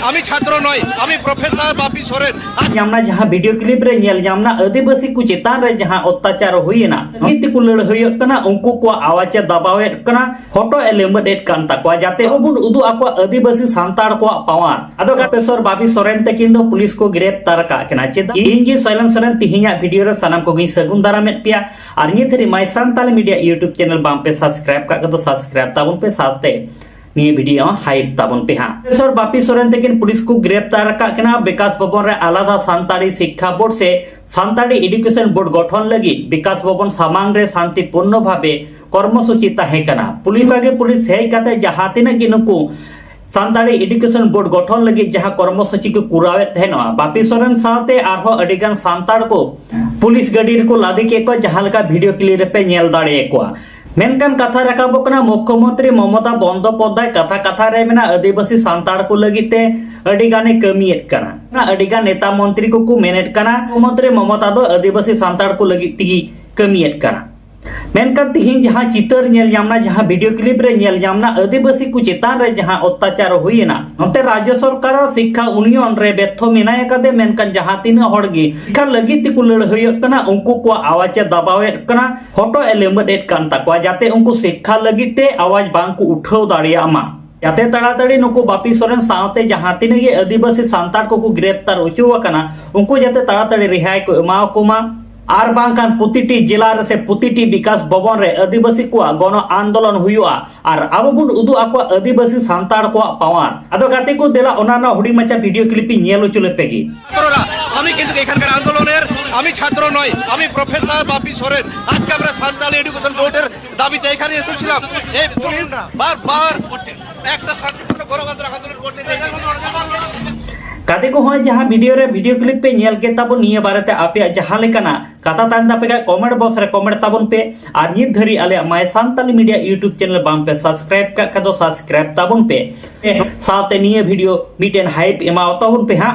আমি ছাত্র নয়, আমি প্রফেসর বাপি সোরেন। আমরা যাহা ভিডিও ক্লিপ রে নেল জামনা আদিবাসী কু চেতাन रे जहां अत्याचार हुईना नीति को लड़ हुई कना उनको को आवाज दबावे कना फोटो एलिमेंट एट कान तकवा जाते ओबुन उदु आको आदिवासी सांताड़ को पावर अदो प्रोफेसर बापी सोरेन तकिन दो पुलिस को गिरफ्तार का केना चेदा इंजी साइलेंस सोरेन तिहिया वीडियो रे सनम को गी सगुन दारामेट पिया और ये थरी माय सांताल मीडिया यूट्यूब चैनल बाम पे सब्सक्राइब का तो सब्सक्राइब ताबुन पे साथे निये वीडियो हाइप ताबुन पे हां प्रोफेसर बापी सोरेन तकिन पुलिस को गिरफ्तार का केना विकास भवन रे आलादा सांताड़ी शिक्षा बोर्ड से सांताड़ी एडुकेशन बोर्ड गठन लगी विकास भवन सामांग रे शांतिपूर्ण भावे कर्मसूची ताहेकना पुलिस आगे पुलिस हेय काते जहां तिना कि नुकु सांताड़ी एडुकेशन बोर्ड गठन लगी जहां कर्मसूची को कुरावे तहेना बापी सोरेन साथे आरहो अडिगान सांताड़ को पुलिस गडी को लादे के को जहां लका वीडियो क्लिप पे नेल दाड़े को मेनकान कथा रकाबोकना मुख्यमंत्री ममता बंदोपाध्याय कथा कथा रे मेना आदिवासी सांताड़ को लगिते अडिगाने कमियत कना अडिगान नेता मंत्री को मेनेट कना मुख्यमंत्री ममता दो आदिवासी सांताड़ को लगिति कमियत कना मेनकान तिहिन जहां चितर नेल जामना जहां वीडियो क्लिप रे नेल जामना आदिवासी को चेतान रे जहां अत्याचार हुईना नते राज्य सरकार शिक्षा यूनियन रे बेथो मिनाय कदे मेनकान जहां तीन हड़गी शिक्षा लगित को लड़ हुयत कना उनको को आवाज दबावे कना फोटो एलिमेंट एट कान तकवा जाते उनको शिक्षा लगिते आवाज बांग को उठाव दाड़िया मा जाते तड़ातड़ी नुको बापी सोरेन साथे जहां तीन ये आदिवासी सांताड़ को गिरफ्तार उचुवकना उनको जाते तड़ातड़ी रिहाई को एमाव कोमा आर बांकान पुतिटी जिला रे से पुतिटी विकास भवन रे आदिवासी को गण आंदोलन हुआ और अब बुन उदु आको आदिवासी सांताड़ को पावर अदो गाते को देला ओनाना हुडी माचा वीडियो क्लिप नेलो चले पेगी আমি কিন্তু এখানকার আন্দোলনের আমি ছাত্র নয়, আমি প্রফেসর বাপি সোরেন। আজকে আমরা সান্তালি এডুকেশন বোর্ডের দাবিতে এখানে এসেছিলাম। এই পুলিশ বারবার একটা শান্তিপূর্ণ গণতন্ত্র আন্দোলন করতে काते को होय जहां वीडियो क्लिप पे नेल के ताबो निये बारेते आपे जहां लेकाना कथा तांदा पे कमेंट बॉक्स रे कमेंट ताबन पे और नित धरी आले माय सांताली मीडिया यूट्यूब चैनल बाम पे सब्सक्राइब का दो सब्सक्राइब ताबन पे साथे निये वीडियो मिटेन हाइप एमा ताबन पे हां।